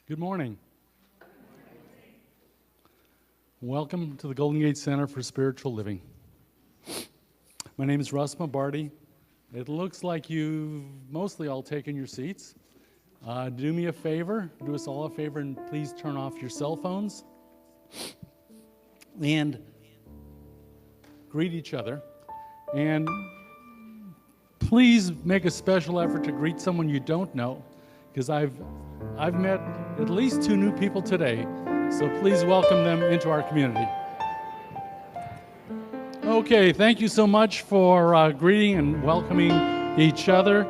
Good morning. Welcome to the Golden Gate Center for Spiritual Living. My name is Russ Mabardy. It looks like you've mostly all taken your seats. Do me a favor, do us all a favor, and please turn off your cell phones. And greet each other. And please make a special effort to greet someone you don't know, because I've met at least 2 new people today, so please welcome them into our community. Okay, thank you so much for greeting and welcoming each other.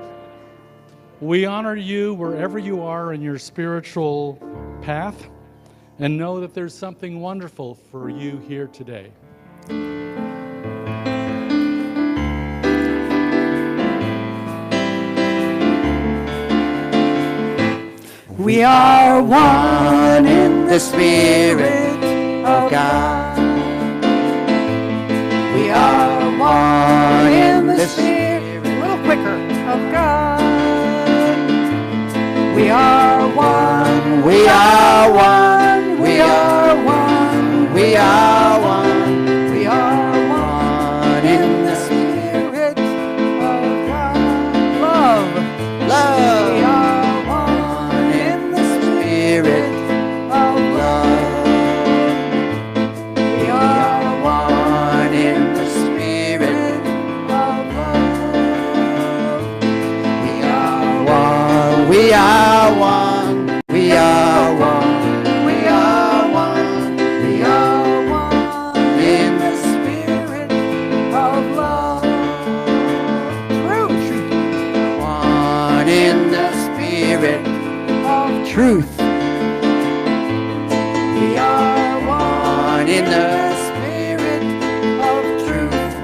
We honor you wherever you are in your spiritual path, and know that there's something wonderful for you here today. We are one in the Spirit of God. We are one in the Spirit, a little quicker, of God. We are one, we are one, we are one, we are one, we are one in the Spirit of God. Love, love. We are Spirit of love. We are one in the Spirit of love. We are one. We are one. We are one. We are one. We are one in the Spirit of love. Truth. One in the Spirit of truth. We are one in the Spirit of truth.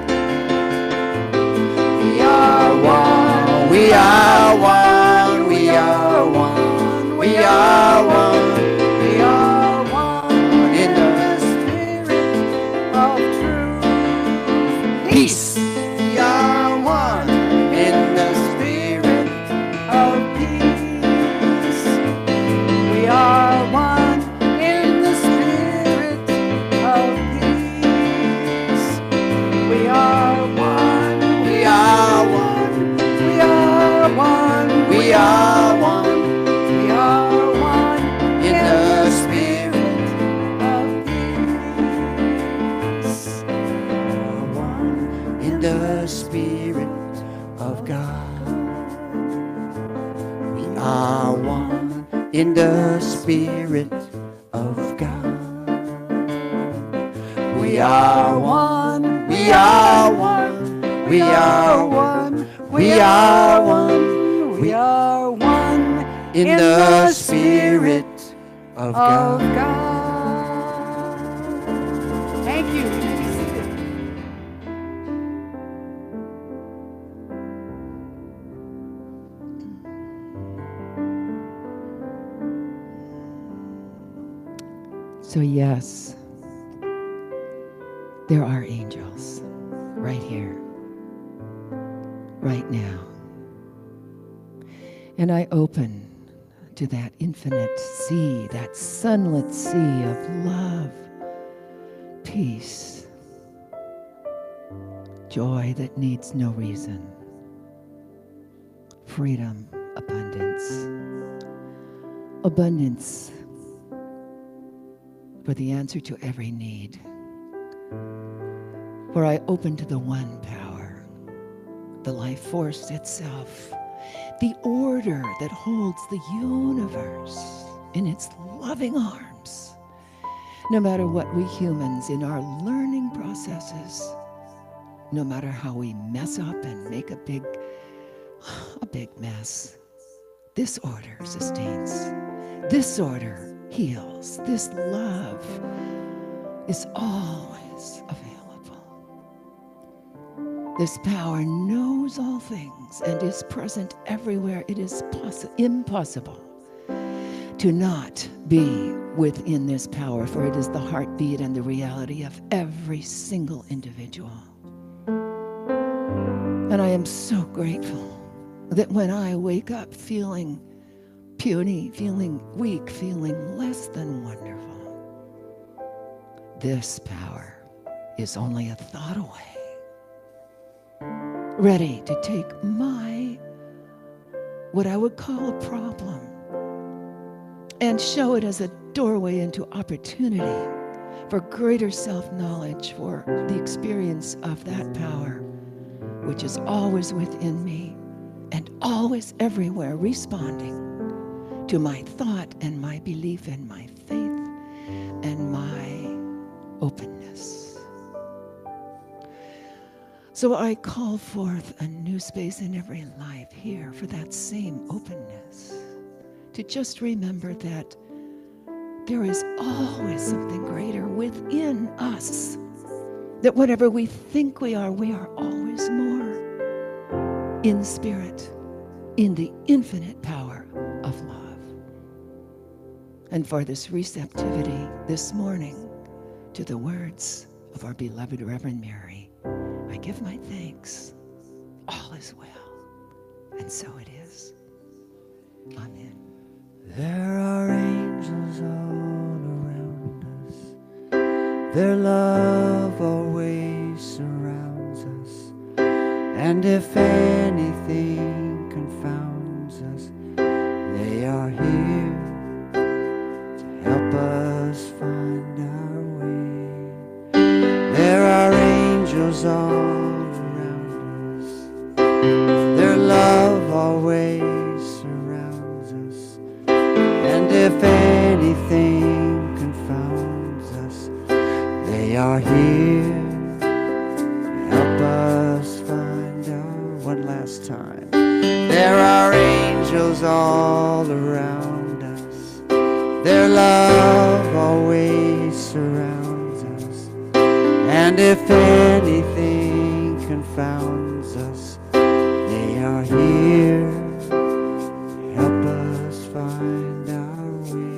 We are one. We are one. We are one. We are one. We are one in the Spirit of truth. Peace. We are one in the Spirit of peace. We are one. We are one. We are one in the Spirit of peace. We are one in the Spirit of God. We are one in the Spirit of God. We are one. We are one. We are one. We are one. We are one in the Spirit of God. Thank you. You may be seated. So yes, there are angels right here, right now. And I open to that infinite sea, that sunlit sea of love, peace, joy that needs no reason, freedom, abundance. Abundance for the answer to every need. For I open to the one power, the life force itself, the order that holds the universe in its loving arms. No matter what we humans in our learning processes, no matter how we mess up and make a big mess, this order sustains. This order heals. This love is always available. This power knows all things and is present everywhere. It is impossible to not be within this power, for it is the heartbeat and the reality of every single individual. And I am so grateful that when I wake up feeling puny, feeling weak, feeling less than wonderful. This power is only a thought away, ready to take what I would call a problem, and show it as a doorway into opportunity for greater self-knowledge, for the experience of that power, which is always within me and always everywhere, responding to my thought and my belief and my faith and my openness. So I call forth a new space in every life here for that same openness, to just remember that there is always something greater within us, that whatever we think we are always more in spirit, in the infinite power of love. And for this receptivity this morning to the words of our beloved Reverend Mary, I give my thanks. All is well, and so it is. Amen. There are angels all around us. Their love always surrounds us. And if anything confounds us, they are here to help us find our way. There are angels all around us. Their love always surrounds us. And if anything confounds us, they are here to help us find our... One last time. There are angels all around us. Their love always surrounds us. And if anything confounds us, they are here to help us find our way.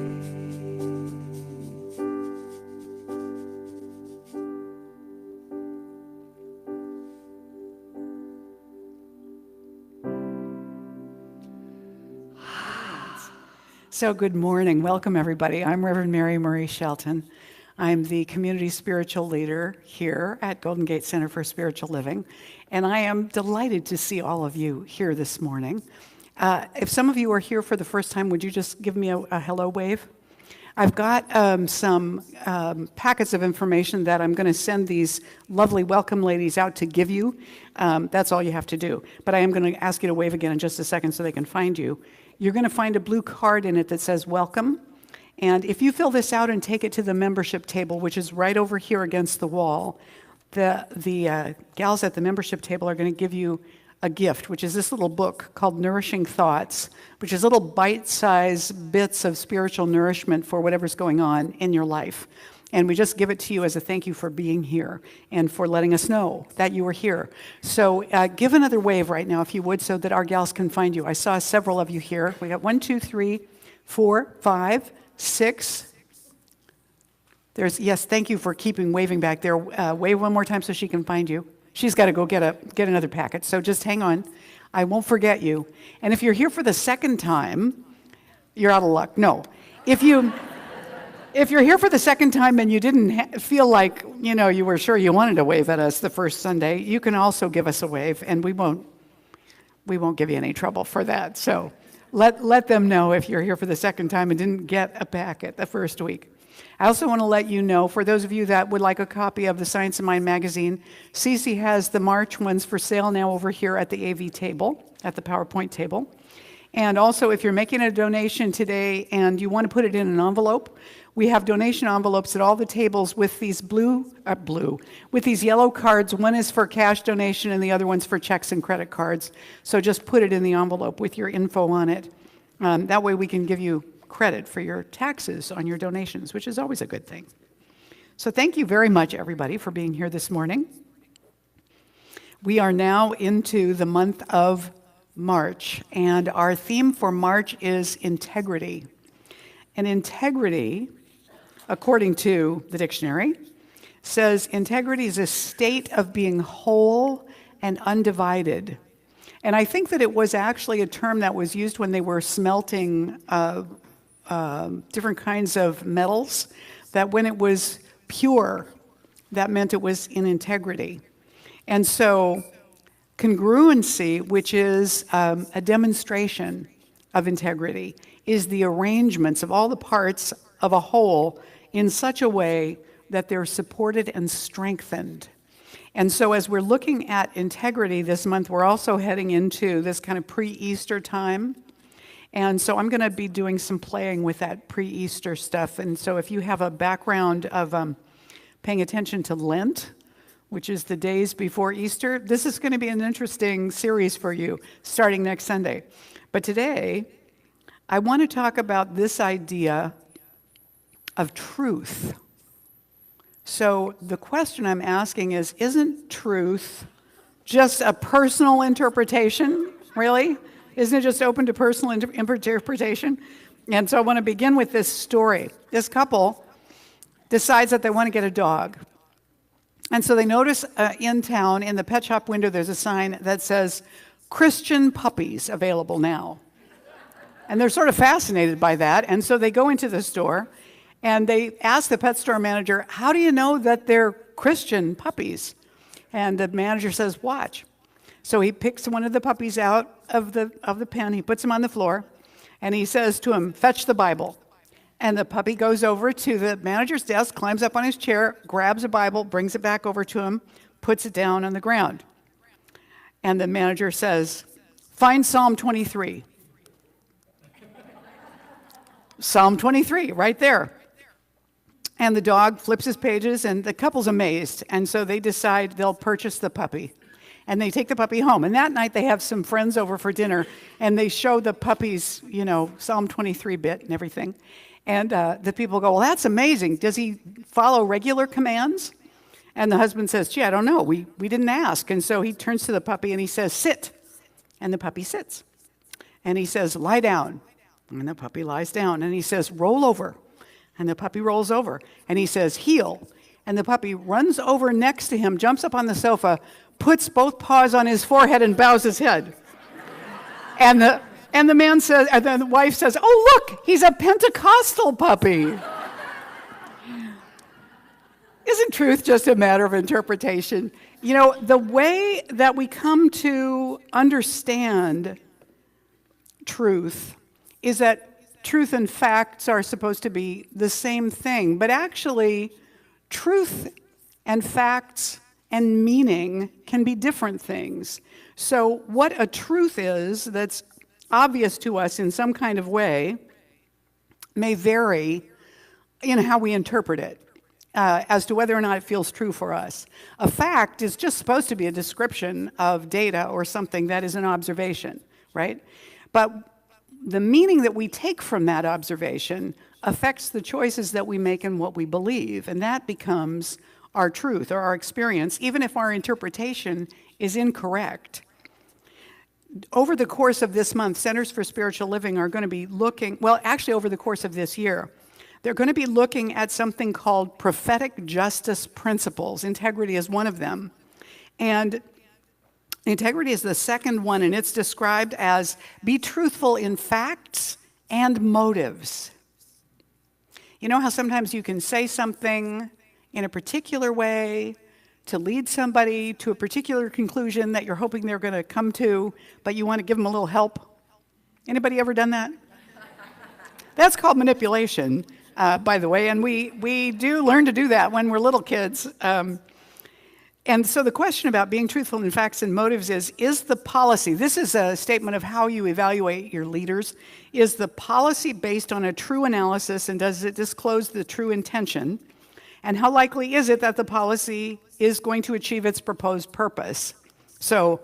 So good morning. Welcome, everybody. I'm Reverend Mary Marie Shelton. I'm the community spiritual leader here at Golden Gate Center for Spiritual Living, and I am delighted to see all of you here this morning. If some of you are here for the first time, would you just give me a hello wave? I've got some packets of information that I'm going to send these lovely welcome ladies out to give you. That's all you have to do. But I am going to ask you to wave again in just a second so they can find you. You're going to find a blue card in it that says welcome. And if you fill this out and take it to the membership table, which is right over here against the wall, the gals at the membership table are going to give you a gift, which is this little book called Nourishing Thoughts, which is little bite-sized bits of spiritual nourishment for whatever's going on in your life. And we just give it to you as a thank you for being here and for letting us know that you were here. So give another wave right now, if you would, so that our gals can find you. I saw several of you here. We got 1, 2, 3, 4, 5, 6. Yes, thank you for keeping waving back there. Wave one more time so she can find you. She's got to go get another packet, so just hang on. I won't forget you. And if you're here for the second time, you're out of luck. No. If you're here for the second time and you didn't feel like, you were sure you wanted to wave at us the first Sunday, you can also give us a wave, and we won't give you any trouble for that. So let them know if you're here for the second time and didn't get a packet the first week. I also want to let you know, for those of you that would like a copy of the Science of Mind magazine, Cece has the March ones for sale now over here at the AV table, at the PowerPoint table. And also, if you're making a donation today and you want to put it in an envelope, we have donation envelopes at all the tables with these with these yellow cards. One is for cash donation and the other one's for checks and credit cards. So just put it in the envelope with your info on it. That way we can give you credit for your taxes on your donations, which is always a good thing. So thank you very much, everybody, for being here this morning. We are now into the month of March, and our theme for March is integrity. And integrity, according to the dictionary, says integrity is a state of being whole and undivided, And I think that it was actually a term that was used when they were smelting different kinds of metals, that when it was pure, that meant it was in integrity. And so congruency, which is a demonstration of integrity, is the arrangements of all the parts of a whole in such a way that they're supported and strengthened. And so as we're looking at integrity this month, we're also heading into this kind of pre-Easter time. And so I'm going to be doing some playing with that pre-Easter stuff. And so if you have a background of paying attention to Lent, which is the days before Easter, this is going to be an interesting series for you starting next Sunday. But today, I want to talk about this idea of truth. So the question I'm asking is, isn't truth just a personal interpretation, really? Isn't it just open to personal interpretation? And so I want to begin with this story. This couple decides that they want to get a dog. And so they notice in town, in the pet shop window, there's a sign that says, Christian puppies available now. And they're sort of fascinated by that. And so they go into the store and they ask the pet store manager, how do you know that they're Christian puppies? And the manager says, watch. So he picks one of the puppies out of the pen, he puts him on the floor, and he says to him, fetch the Bible. And the puppy goes over to the manager's desk, climbs up on his chair, grabs a Bible, brings it back over to him, puts it down on the ground. And the manager says, find Psalm 23. Psalm 23, right there. And the dog flips his pages, and the couple's amazed. And so they decide they'll purchase the puppy. And they take the puppy home. And that night they have some friends over for dinner, and they show the puppy's, Psalm 23 bit and everything. And the people go, well, that's amazing. Does he follow regular commands? And the husband says, gee, I don't know. We didn't ask. And so he turns to the puppy and he says, sit. And the puppy sits. And he says, lie down. And the puppy lies down. And he says, roll over. And the puppy rolls over. And he says, heel. And the puppy runs over next to him, jumps up on the sofa, puts both paws on his forehead and bows his head. And the man says, and then the wife says, oh, look, he's a Pentecostal puppy. Isn't truth just a matter of interpretation? The way that we come to understand truth is that truth and facts are supposed to be the same thing, but actually, truth and facts and meaning can be different things. So what a truth is that's obvious to us in some kind of way may vary in how we interpret it as to whether or not it feels true for us. A fact is just supposed to be a description of data or something that is an observation, right? But the meaning that we take from that observation affects the choices that we make and what we believe, and that becomes our truth or our experience, even if our interpretation is incorrect. Over the course of this month, Centers for Spiritual Living are going to be looking, well, actually over the course of this year, they're going to be looking at something called prophetic justice principles. Integrity is one of them. And integrity is the second one, and it's described as be truthful in facts and motives. You know how sometimes you can say something in a particular way to lead somebody to a particular conclusion that you're hoping they're going to come to, but you want to give them a little help? Anybody ever done that? That's called manipulation, by the way, and we do learn to do that when we're little kids. And so the question about being truthful in facts and motives is the policy, this is a statement of how you evaluate your leaders, is the policy based on a true analysis, and does it disclose the true intention? And how likely is it that the policy is going to achieve its proposed purpose? So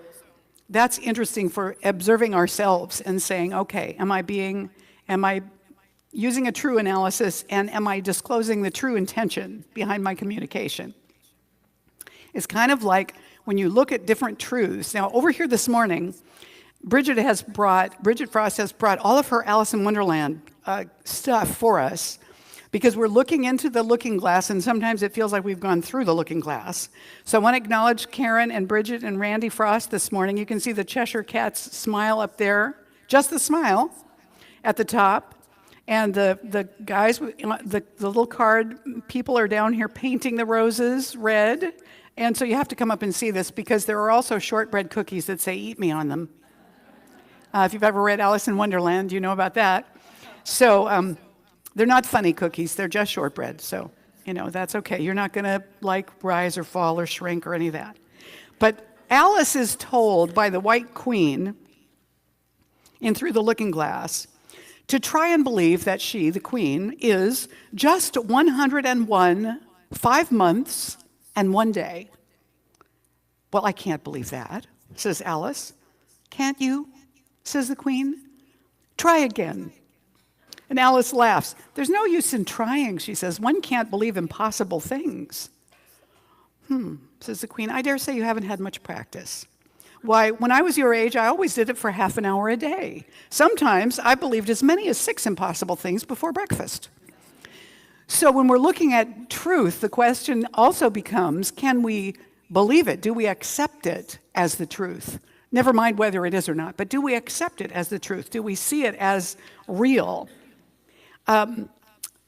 that's interesting for observing ourselves and saying, okay, am I using a true analysis, and am I disclosing the true intention behind my communication? It's kind of like when you look at different truths. Now, over here this morning, Bridgit Frost has brought all of her Alice in Wonderland stuff for us, because we're looking into the looking glass, and sometimes it feels like we've gone through the looking glass. So I want to acknowledge Karen and Bridgit and Randy Frost this morning. You can see the Cheshire Cat's smile up there, just the smile at the top. And the guys, the little card people are down here painting the roses red. And so you have to come up and see this, because there are also shortbread cookies that say, "Eat me" on them. If you've ever read Alice in Wonderland, you know about that. So they're not funny cookies, they're just shortbread. So, that's okay. You're not gonna rise or fall or shrink or any of that. But Alice is told by the White Queen in Through the Looking Glass to try and believe that she, the Queen, is just 101, 5 months, and 1 day. "Well, I can't believe that," says Alice. "Can't you?" says the Queen. "Try again." And Alice laughs. "There's no use in trying," she says. "One can't believe impossible things." Says the Queen. "I dare say you haven't had much practice. Why, when I was your age, I always did it for half an hour a day. Sometimes I believed as many as 6 impossible things before breakfast." So when we're looking at truth, the question also becomes, can we believe it? Do we accept it as the truth? Never mind whether it is or not, but do we accept it as the truth? Do we see it as real?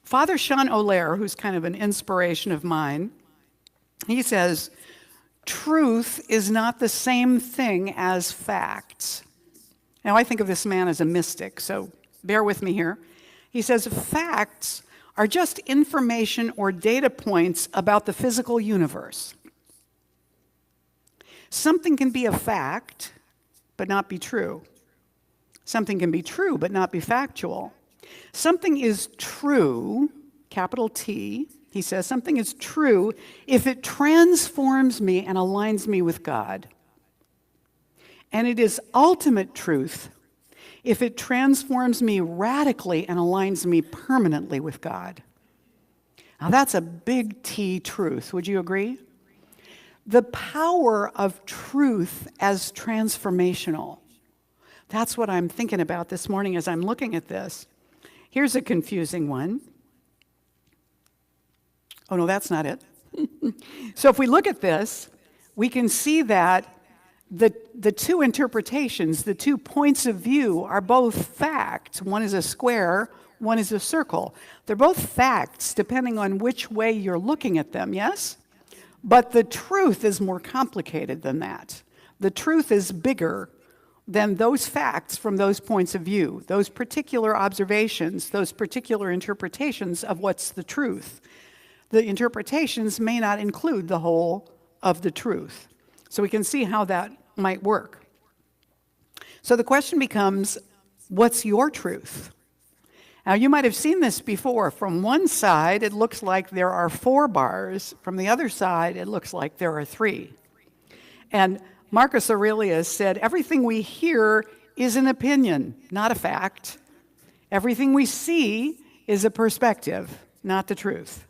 Father Sean O'Leary, who's kind of an inspiration of mine, he says, truth is not the same thing as facts. Now, I think of this man as a mystic, so bear with me here. He says, facts are just information or data points about the physical universe. Something can be a fact, but not be true. Something can be true, but not be factual. Something is true, capital T, he says, something is true if it transforms me and aligns me with God. And it is ultimate truth if it transforms me radically and aligns me permanently with God. Now that's a big T truth, would you agree? The power of truth as transformational. That's what I'm thinking about this morning as I'm looking at this. Here's a confusing one. Oh no, that's not it. So if we look at this, we can see that the two interpretations, the 2 points of view are both facts. One is a square, one is a circle. They're both facts depending on which way you're looking at them, yes? But the truth is more complicated than that. The truth is bigger than those facts from those points of view, those particular observations, those particular interpretations of what's the truth. The interpretations may not include the whole of the truth. So we can see how that might work. So the question becomes, what's your truth? Now you might have seen this before. From one side, it looks like there are 4 bars. From the other side, it looks like there are 3. And Marcus Aurelius said, everything we hear is an opinion, not a fact. Everything we see is a perspective, not the truth.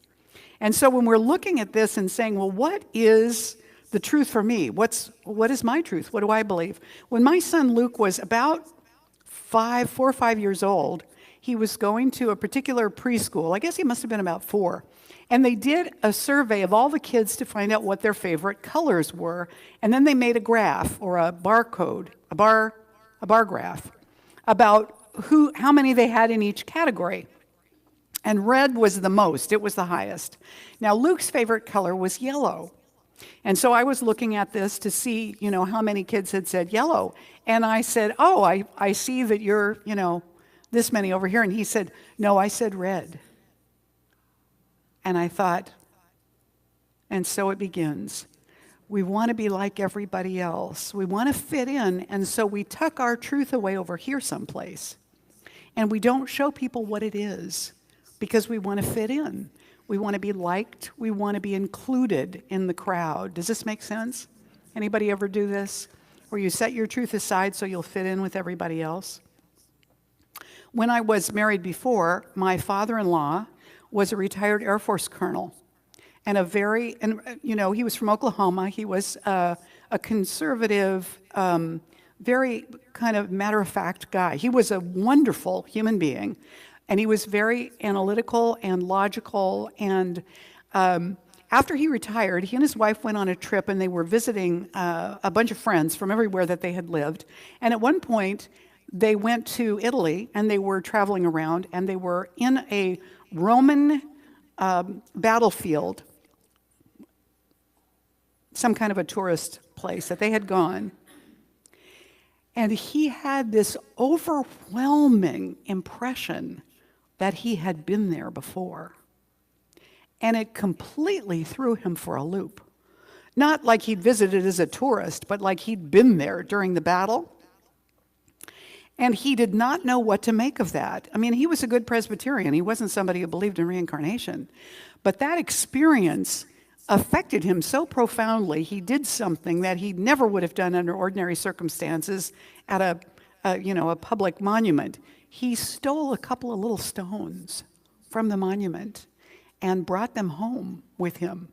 And so when we're looking at this and saying, well, what is the truth for me? What is my truth? What do I believe? When my son Luke was about 4 or 5 years old, he was going to a particular preschool. I guess he must have been about 4. And they did a survey of all the kids to find out what their favorite colors were. And then they made a graph or a barcode, a bar graph about how many they had in each category. And red was the most, it was the highest. Now Luke's favorite color was yellow. And so I was looking at this to see, how many kids had said yellow. And I said, oh, I see that you're, this many over here. And he said, no, I said red. And I thought, and so it begins. We want to be like everybody else. We want to fit in, and so we tuck our truth away over here someplace. And we don't show people what it is because we want to fit in. We want to be liked. We want to be included in the crowd. Does this make sense? Anybody ever do this? Where you set your truth aside so you'll fit in with everybody else? When I was married before, my father-in-law was a retired Air Force colonel, and he was from Oklahoma. He was a conservative, very kind of matter-of-fact guy. He was a wonderful human being, And he was very analytical and logical. And after he retired, he and his wife went on a trip, and they were visiting a bunch of friends from everywhere that they had lived. And at one point, they went to Italy, and they were traveling around, and they were in a Roman battlefield, some kind of a tourist place that they had gone. And he had this overwhelming impression that he had been there before. And it completely threw him for a loop. Not like he'd visited as a tourist, but like he'd been there during the battle. And he did not know what to make of that. I mean, he was a good Presbyterian. He wasn't somebody who believed in reincarnation. But that experience affected him so profoundly, he did something that he never would have done under ordinary circumstances at a public monument. He stole a couple of little stones from the monument and brought them home with him.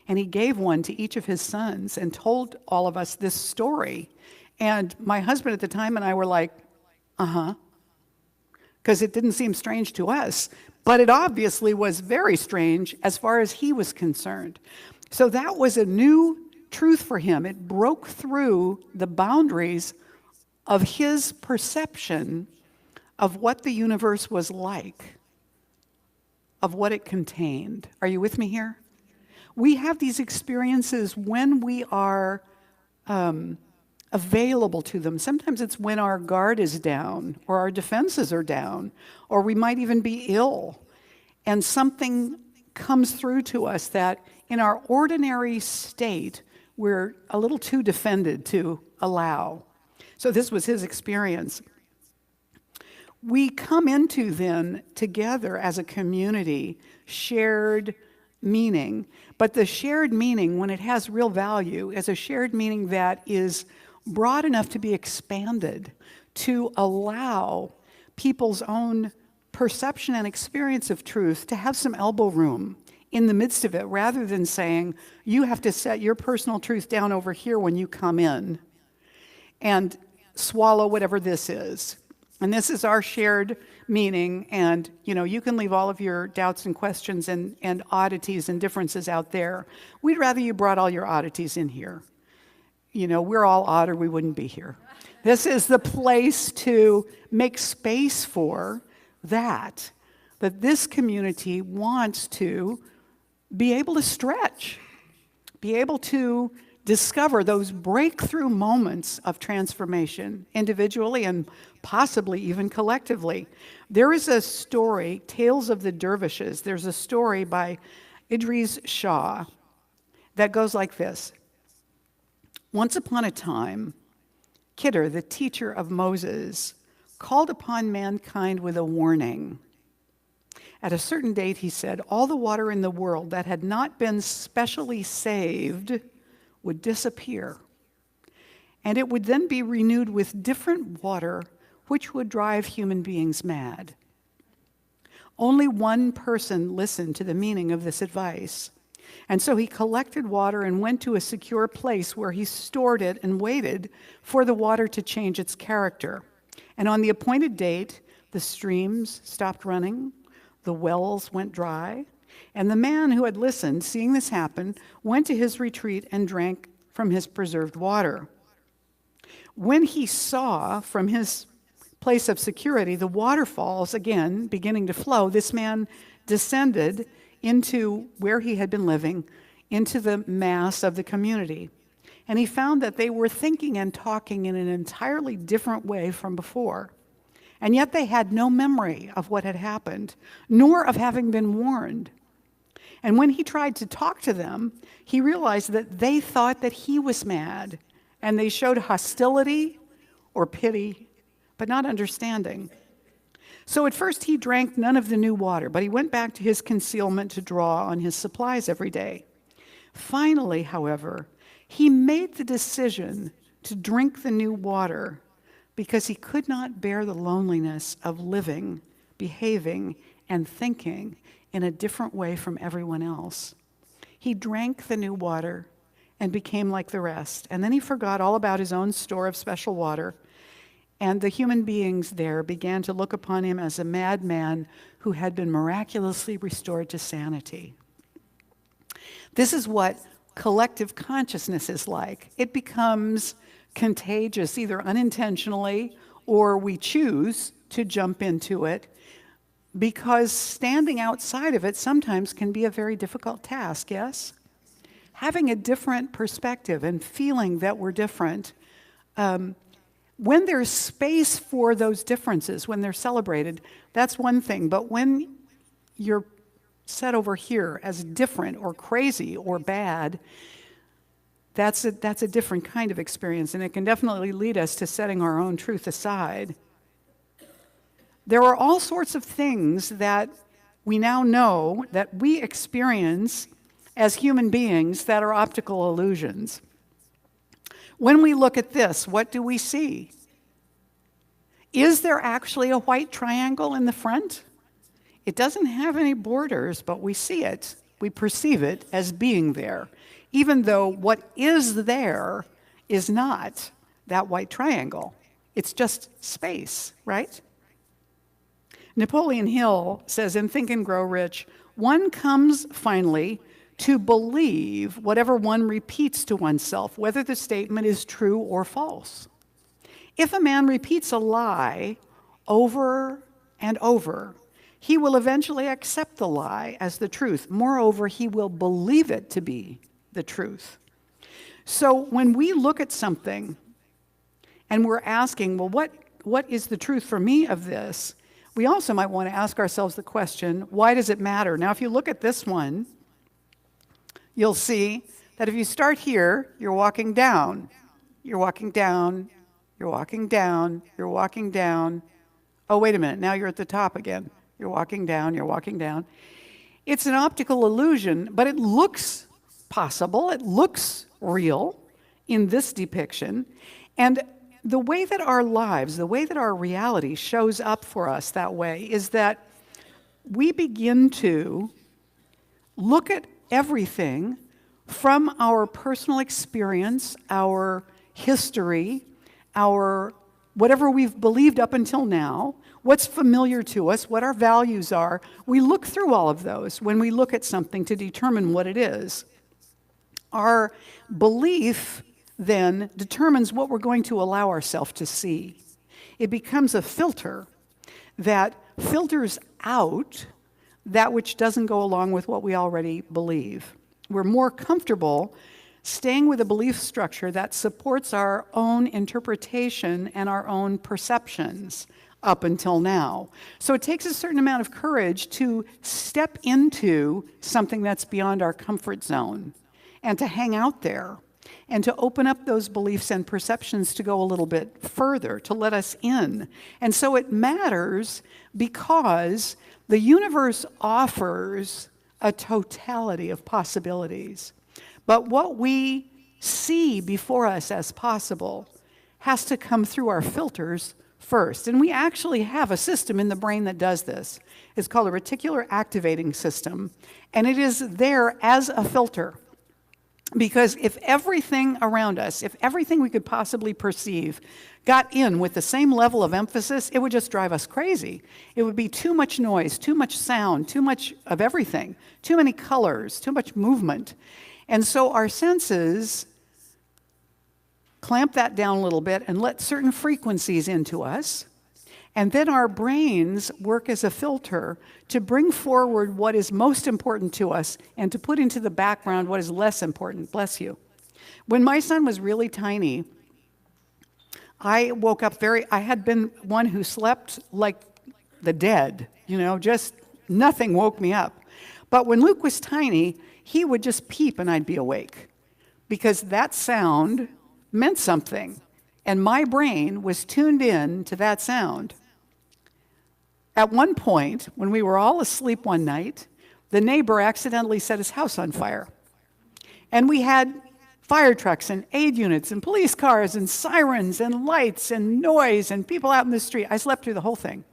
And he gave one to each of his sons and told all of us this story. And my husband at the time and I were like, because it didn't seem strange to us. But it obviously was very strange as far as he was concerned. So that was a new truth for him. It broke through the boundaries of his perception of what the universe was like, of what it contained. Are you with me here? We have these experiences when we are available to them. Sometimes it's when our guard is down, or our defenses are down, or we might even be ill, and something comes through to us that in our ordinary state, we're a little too defended to allow. So this was his experience. We come into then together as a community, shared meaning, but the shared meaning, when it has real value, is a shared meaning that is broad enough to be expanded to allow people's own perception and experience of truth to have some elbow room in the midst of it, rather than saying, you have to set your personal truth down over here when you come in and swallow whatever this is. And this is our shared meaning, and you can leave all of your doubts and questions and oddities and differences out there. We'd rather you brought all your oddities in here. We're all odd or we wouldn't be here. This is the place to make space for that this community wants to be able to stretch, be able to discover those breakthrough moments of transformation individually and possibly even collectively. There is a story, Tales of the Dervishes. There's a story by Idris Shah that goes like this. Once upon a time, Khidr, the teacher of Moses, called upon mankind with a warning. At a certain date, he said, all the water in the world that had not been specially saved would disappear, and it would then be renewed with different water, which would drive human beings mad. Only one person listened to the meaning of this advice, and so he collected water and went to a secure place where he stored it and waited for the water to change its character. And on the appointed date, the streams stopped running, the wells went dry, and the man who had listened, seeing this happen, went to his retreat and drank from his preserved water. When he saw from his place of security the waterfalls again beginning to flow, this man descended into where he had been living, into the mass of the community. And he found that they were thinking and talking in an entirely different way from before. And yet they had no memory of what had happened, nor of having been warned. And when he tried to talk to them, he realized that they thought that he was mad, and they showed hostility or pity, but not understanding. So at first he drank none of the new water, but he went back to his concealment to draw on his supplies every day. Finally, however, he made the decision to drink the new water because he could not bear the loneliness of living, behaving, and thinking in a different way from everyone else. He drank the new water and became like the rest, and then he forgot all about his own store of special water, And the human beings there began to look upon him as a madman who had been miraculously restored to sanity. This is what collective consciousness is like. It becomes contagious, either unintentionally or we choose to jump into it, because standing outside of it sometimes can be a very difficult task, yes? Having a different perspective and feeling that we're different, when there's space for those differences, when they're celebrated, that's one thing. But when you're set over here as different or crazy or bad, that's a different kind of experience, and it can definitely lead us to setting our own truth aside. There are all sorts of things that we now know that we experience as human beings that are optical illusions. When we look at this, what do we see? Is there actually a white triangle in the front? It doesn't have any borders, but we see it. We perceive it as being there, even though what is there is not that white triangle. It's just space, right? Napoleon Hill says in Think and Grow Rich, one comes finally to believe whatever one repeats to oneself, whether the statement is true or false. If a man repeats a lie over and over, he will eventually accept the lie as the truth. Moreover, he will believe it to be the truth. So when we look at something and we're asking, well, what is the truth for me of this? We also might want to ask ourselves the question, why does it matter? Now, if you look at this one, you'll see that if you start here, you're walking down, you're walking down, you're walking down, you're walking down. Oh, wait a minute, now you're at the top again. You're walking down, you're walking down. It's an optical illusion, but it looks possible, it looks real in this depiction. And the way that our lives, the way that our reality shows up for us that way is that we begin to look at everything from our personal experience, our history, our whatever we've believed up until now, what's familiar to us, what our values are. We look through all of those when we look at something to determine what it is. Our belief then determines what we're going to allow ourselves to see. It becomes a filter that filters out that which doesn't go along with what we already believe. We're more comfortable staying with a belief structure that supports our own interpretation and our own perceptions up until now. So it takes a certain amount of courage to step into something that's beyond our comfort zone and to hang out there and to open up those beliefs and perceptions to go a little bit further, to let us in. And so it matters because the universe offers a totality of possibilities. But what we see before us as possible has to come through our filters first. And we actually have a system in the brain that does this. It's called a reticular activating system. And it is there as a filter. Because if everything around us, if everything we could possibly perceive got in with the same level of emphasis, it would just drive us crazy. It would be too much noise, too much sound, too much of everything, too many colors, too much movement. And so our senses clamp that down a little bit and let certain frequencies into us. And then our brains work as a filter to bring forward what is most important to us and to put into the background what is less important. Bless you. When my son was really tiny, I woke up I had been one who slept like the dead, just nothing woke me up. But when Luke was tiny, he would just peep and I'd be awake because that sound meant something. And my brain was tuned in to that sound. At one point, when we were all asleep one night, the neighbor accidentally set his house on fire. And we had fire trucks and aid units and police cars and sirens and lights and noise and people out in the street. I slept through the whole thing.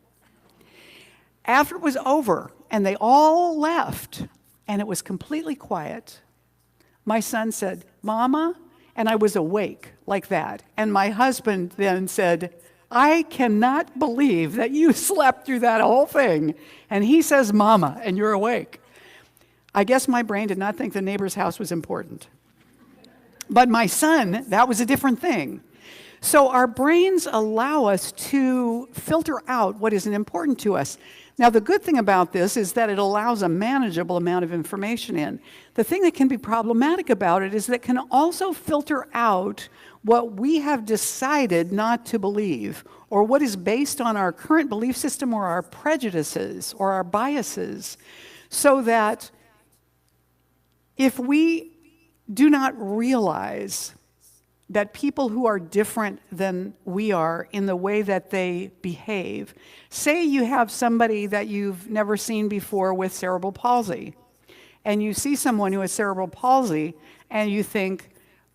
After it was over and they all left and it was completely quiet, my son said, "Mama," and I was awake like that. And my husband then said, I cannot believe that you slept through that whole thing. And he says, Mama, and you're awake. I guess my brain did not think the neighbor's house was important. But my son, that was a different thing. So our brains allow us to filter out what isn't important to us. Now, the good thing about this is that it allows a manageable amount of information in. The thing that can be problematic about it is that it can also filter out what we have decided not to believe, or what is based on our current belief system or our prejudices or our biases, so that if we do not realize that people who are different than we are in the way that they behave, say you have somebody that you've never seen before with cerebral palsy, and you see someone who has cerebral palsy, and you think,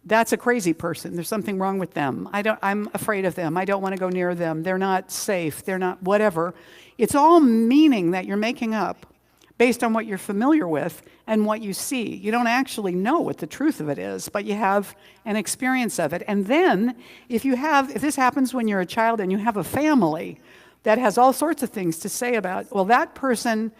that's a crazy person. There's something wrong with them. I'm afraid of them. I don't want to go near them. They're not safe. They're not whatever. It's all meaning that you're making up based on what you're familiar with and what you see. You don't actually know what the truth of it is, but you have an experience of it. And then if this happens when you're a child and you have a family that has all sorts of things to say about, well, that person,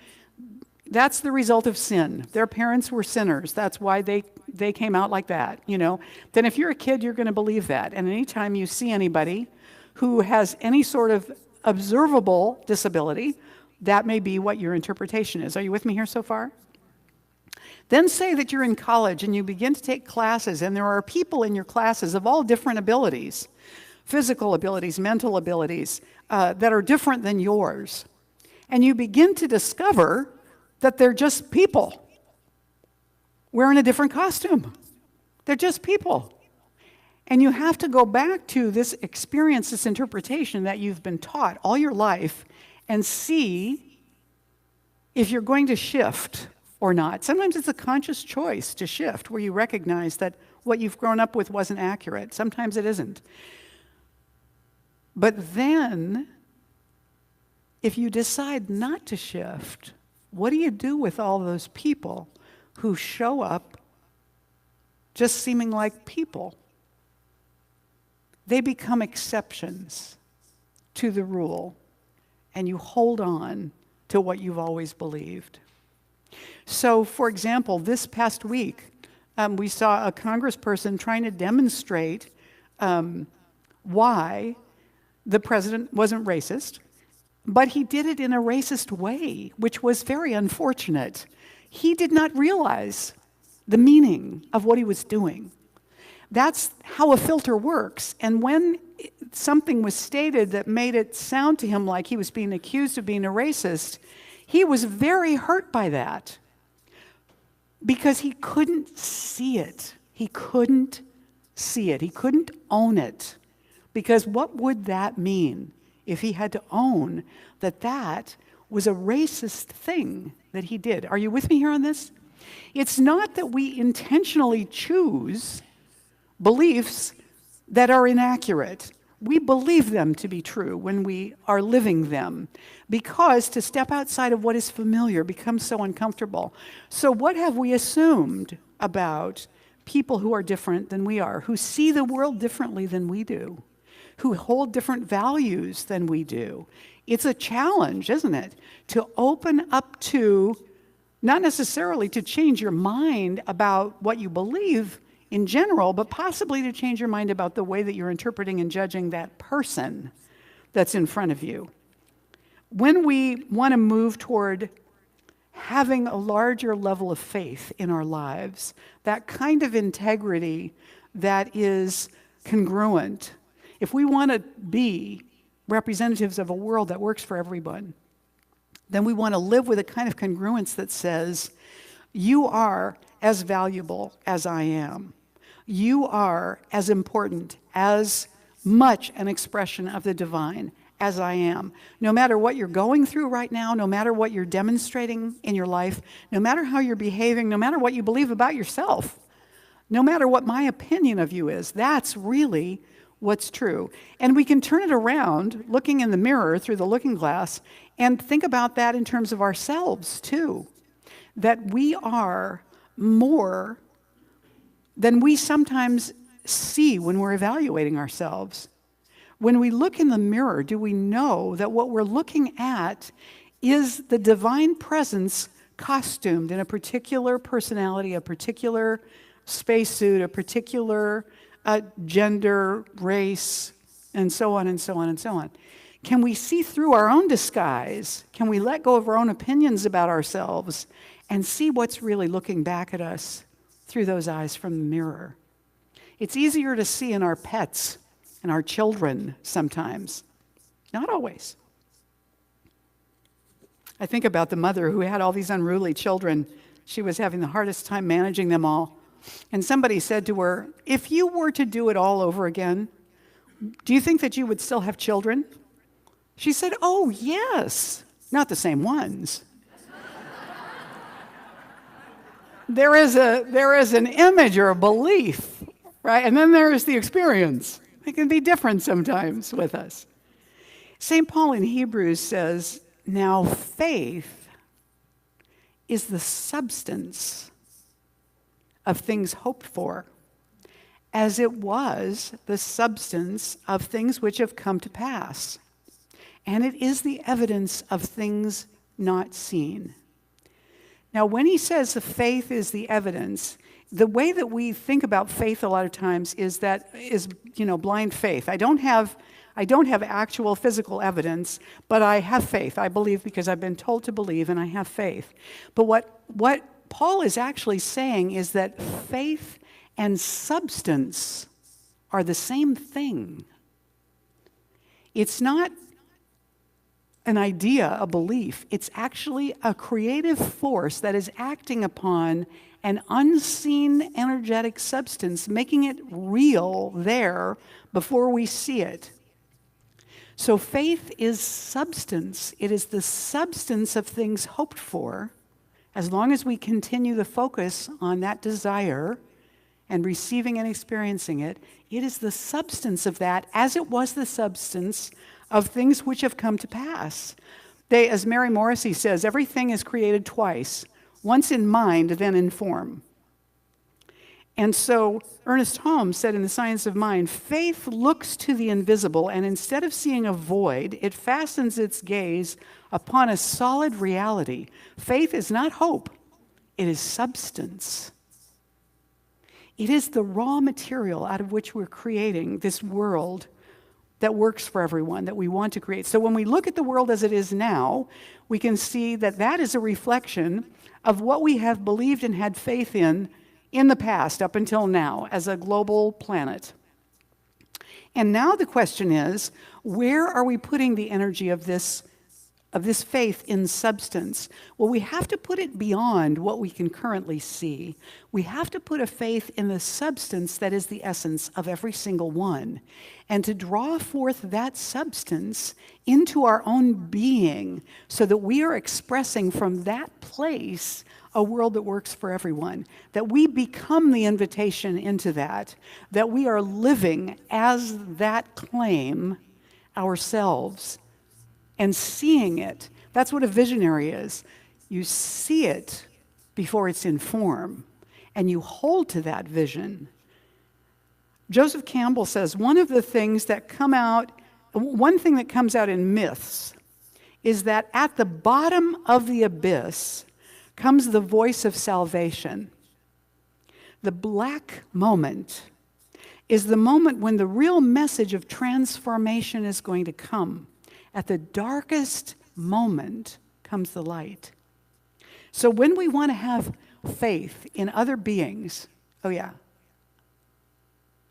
that's the result of sin. Their parents were sinners. That's why they came out like that, Then if you're a kid, you're going to believe that. And anytime you see anybody who has any sort of observable disability, that may be what your interpretation is. Are you with me here so far? Then say that you're in college and you begin to take classes, and there are people in your classes of all different abilities, physical abilities, mental abilities, that are different than yours. And you begin to discover that they're just people wearing a different costume. They're just people. And you have to go back to this experience, this interpretation that you've been taught all your life, and see if you're going to shift or not. Sometimes it's a conscious choice to shift, where you recognize that what you've grown up with wasn't accurate. Sometimes it isn't. But then, if you decide not to shift, what do you do with all those people who show up just seeming like people? They become exceptions to the rule, and you hold on to what you've always believed. So, for example, this past week, we saw a congressperson trying to demonstrate why the president wasn't racist, but he did it in a racist way, which was very unfortunate. He did not realize the meaning of what he was doing. That's how a filter works. And when something was stated that made it sound to him like he was being accused of being a racist, he was very hurt by that because he couldn't see it. He couldn't see it. He couldn't own it. Because what would that mean if he had to own that that was a racist thing that he did? Are you with me here on this? It's not that we intentionally choose beliefs that are inaccurate. We believe them to be true when we are living them, because to step outside of what is familiar becomes so uncomfortable. So what have we assumed about people who are different than we are, who see the world differently than we do, who hold different values than we do? It's a challenge, isn't it, to open up to, not necessarily to change your mind about what you believe in general, but possibly to change your mind about the way that you're interpreting and judging that person that's in front of you. When we want to move toward having a larger level of faith in our lives, that kind of integrity that is congruent, if we want to be representatives of a world that works for everyone, then we want to live with a kind of congruence that says, you are as valuable as I am. You are as important, as much an expression of the divine as I am. No matter what you're going through right now, no matter what you're demonstrating in your life, no matter how you're behaving, no matter what you believe about yourself, no matter what my opinion of you is, that's really what's true. And we can turn it around, looking in the mirror through the looking glass, and think about that in terms of ourselves too. That we are more than we sometimes see when we're evaluating ourselves. When we look in the mirror, do we know that what we're looking at is the divine presence costumed in a particular personality, a particular spacesuit, a particular gender, race, and so on and so on and so on? Can we see through our own disguise? Can we let go of our own opinions about ourselves and see what's really looking back at us through those eyes from the mirror? It's easier to see in our pets and our children sometimes. Not always. I think about the mother who had all these unruly children. She was having the hardest time managing them all. And somebody said to her, if you were to do it all over again, do you think that you would still have children? She said, oh, yes. Not the same ones. There is an image or a belief, right? And then there is the experience. It can be different sometimes with us. St. Paul in Hebrews says, now faith is the substance of things hoped for, as it was the substance of things which have come to pass. And it is the evidence of things not seen. Now, when he says the faith is the evidence, the way that we think about faith a lot of times is blind faith. I don't have actual physical evidence, but I have faith. I believe because I've been told to believe, and I have faith. But what Paul is actually saying is that faith and substance are the same thing. It's not an idea, a belief. It's actually a creative force that is acting upon an unseen energetic substance, making it real there before we see it. So faith is substance. It is the substance of things hoped for. As long as we continue the focus on that desire and receiving and experiencing it, it is the substance of that, as it was the substance of things which have come to pass. As Mary Morrissey says, everything is created twice, once in mind, then in form. And so Ernest Holmes said in The Science of Mind, faith looks to the invisible, and instead of seeing a void, it fastens its gaze upon a solid reality. Faith is not hope, it is substance. It is the raw material out of which we're creating this world that works for everyone, that we want to create. So when we look at the world as it is now, we can see that that is a reflection of what we have believed and had faith in the past up until now as a global planet. And now the question is, where are we putting the energy of this faith in substance? Well, we have to put it beyond what we can currently see. We have to put a faith in the substance that is the essence of every single one, and to draw forth that substance into our own being so that we are expressing from that place a world that works for everyone, that we become the invitation into that we are living as that claim ourselves and seeing it. That's what a visionary is. You see it before it's in form, and you hold to that vision. Joseph Campbell says one thing that comes out in myths is that at the bottom of the abyss comes the voice of salvation. The black moment is the moment when the real message of transformation is going to come. At the darkest moment comes the light. So when we want to have faith in other beings, I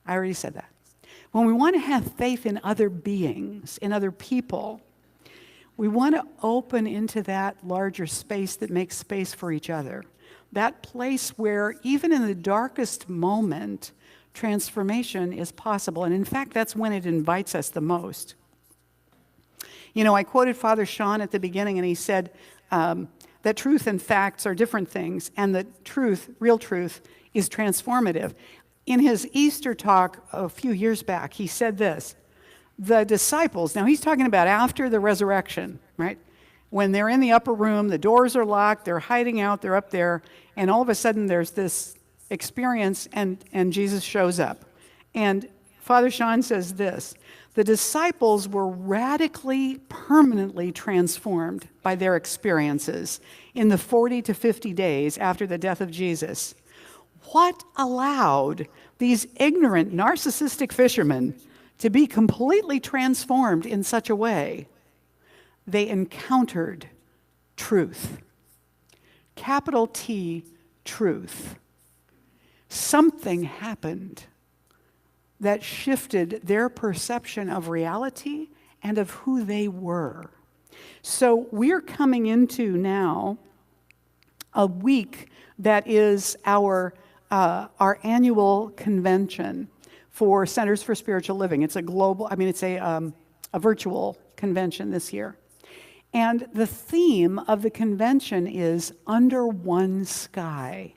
already said that. When we want to have faith in other beings, in other people, we want to open into that larger space that makes space for each other. That place where even in the darkest moment, transformation is possible. And in fact, that's when it invites us the most. I quoted Father Sean at the beginning, and he said that truth and facts are different things, and that truth, real truth, is transformative. In his Easter talk a few years back, he said this: the disciples, now he's talking about after the resurrection, right? When they're in the upper room, the doors are locked, they're hiding out, they're up there, and all of a sudden there's this experience, and Jesus shows up. And Father Sean says this: The disciples were radically, permanently transformed by their experiences in the 40 to 50 days after the death of Jesus. What allowed these ignorant, narcissistic fishermen to be completely transformed in such a way? They encountered truth. Capital T, truth. Something happened that shifted their perception of reality and of who they were. So we're coming into now a week that is our annual convention for Centers for Spiritual Living. It's a global, it's a virtual convention this year. And the theme of the convention is Under One Sky.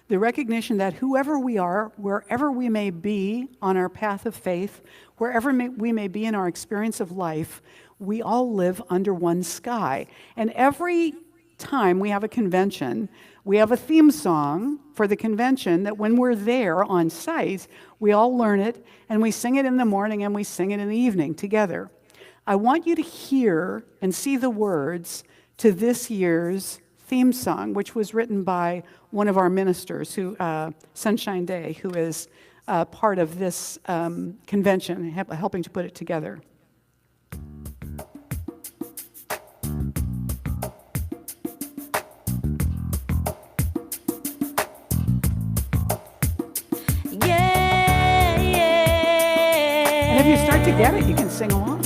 The recognition that whoever we are, wherever we may be on our path of faith, wherever we may be in our experience of life, we all live under one sky. And every time we have a convention, we have a theme song for the convention that when we're there on site, we all learn it, and we sing it in the morning and we sing it in the evening together. I want you to hear and see the words to this year's theme song, which was written by one of our ministers, Sunshine Day, who is part of this convention, helping to put it together. And if you start to get it, you can sing along.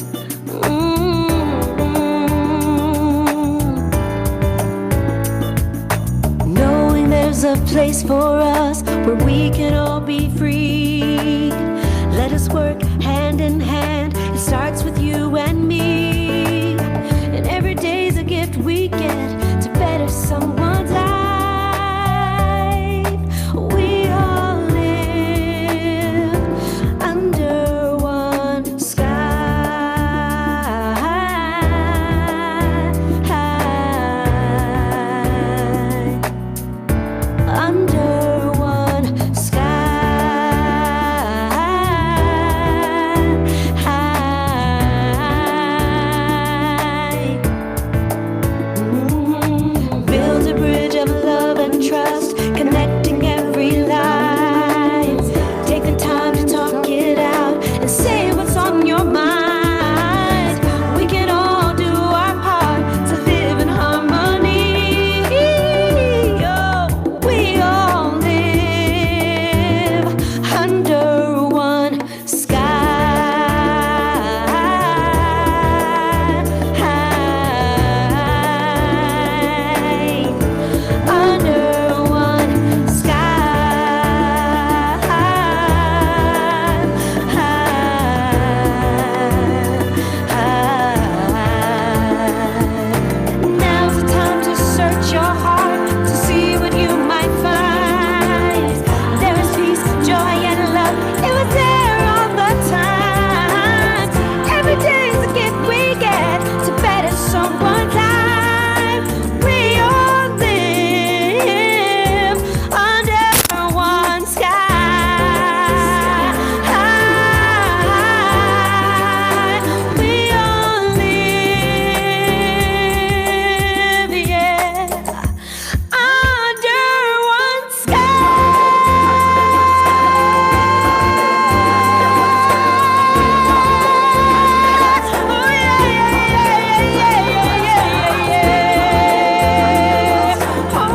Knowing there's a place for us where we can all be free. Let us work hand in hand. It starts with you and me. And every day's a gift we get to better someone's life. We all live under one sky. Under one sky. Build a bridge of love and trust, connecting every line. Take the time to talk it out and say what's on your mind. We can all do our part to live in harmony. Oh, we all live under one sky. Under one sky. Now's the time to search your heart to see what you might find. There is peace, joy, and love. It was there all the time. Every day's a gift we get to better someone's life. We all live under one sky. We all live, yeah, under one sky. Oh, yeah, yeah, yeah, yeah, yeah, yeah, yeah. Oh,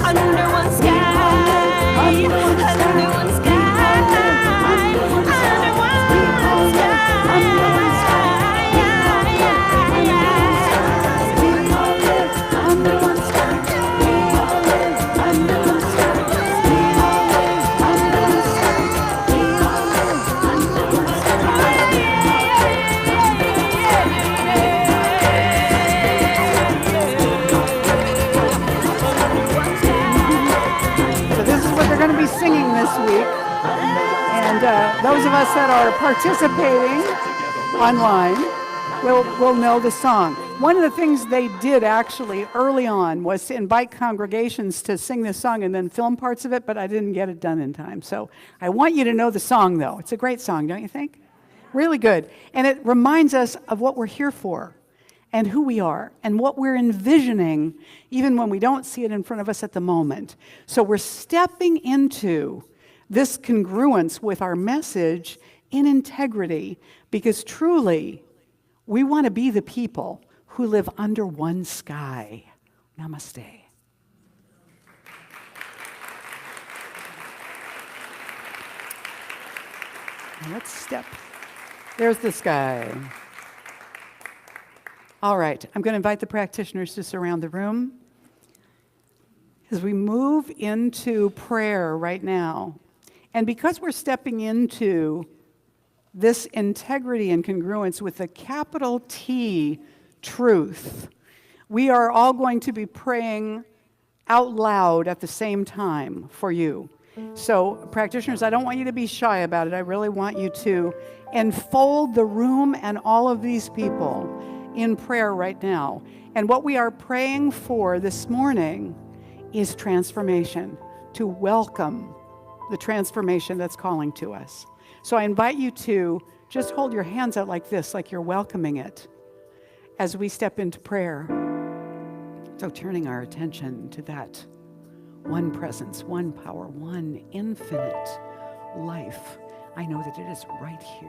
under one sky. Under one sky. Under one So this is what they're going to be singing this week. And those of us that are participating online will know the song. One of the things they did actually early on was to invite congregations to sing this song and then film parts of it, but I didn't get it done in time. So I want you to know the song, though. It's a great song, don't you think? Really good. And it reminds us of what we're here for and who we are and what we're envisioning, even when we don't see it in front of us at the moment. So we're stepping into this congruence with our message in integrity, because truly, we want to be the people who live under one sky. Namaste. Now let's step. There's the sky. All right, I'm going to invite the practitioners to surround the room. As we move into prayer right now, and because we're stepping into this integrity and congruence with a capital T truth, we are all going to be praying out loud at the same time for you. So, practitioners, I don't want you to be shy about it. I really want you to enfold the room and all of these people in prayer right now. And what we are praying for this morning is transformation, to welcome the transformation that's calling to us. So I invite you to just hold your hands out like this, like you're welcoming it as we step into prayer. So turning our attention to that one presence, one power, one infinite life. I know that it is right here,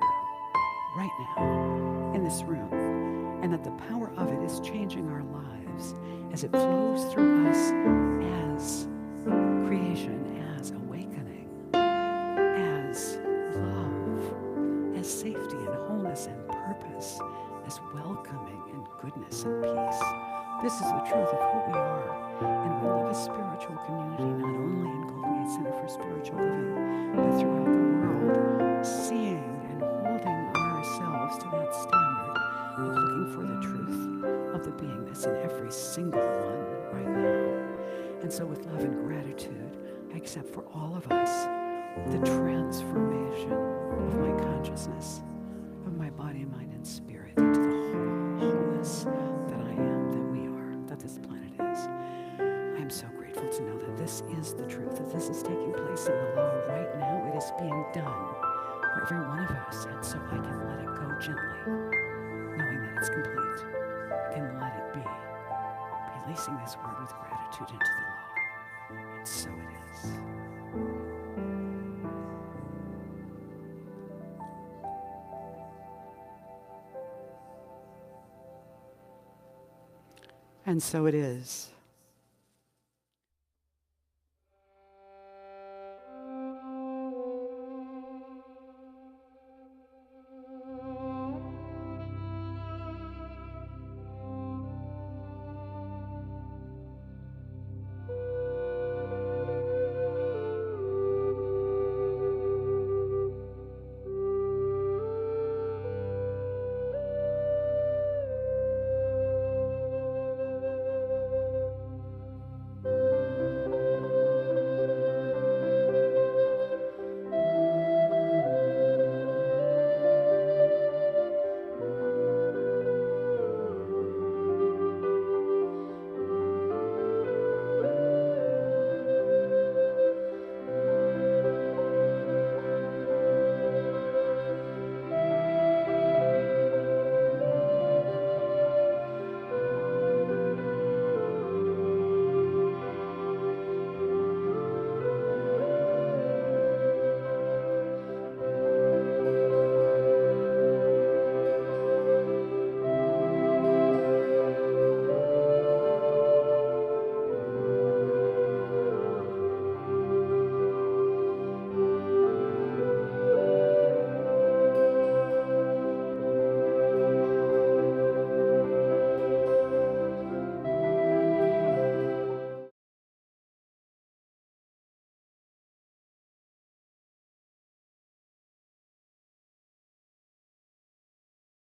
right now, in this room, and that the power of it is changing our lives as it flows through us as creation, as awakening, as love, as safety and wholeness and purpose, as welcoming and goodness and peace. This is the truth of who we are. And we live a spiritual community, not only in Golden Gate Center for Spiritual Living, but throughout the world, seeing and holding ourselves to that standard of looking for the truth of the beingness in every single one right now. And so with love and gratitude, I accept for all of us the transformation of my consciousness, of my body, mind, and spirit into the wholeness that I am, that we are, that this planet is. I'm so grateful to know that this is the truth, that this is taking place in the law right now. It is being done for every one of us, and so I can let it go gently, knowing that it's complete. I can let it be, releasing this word with gratitude into the law. And so it is. And so it is.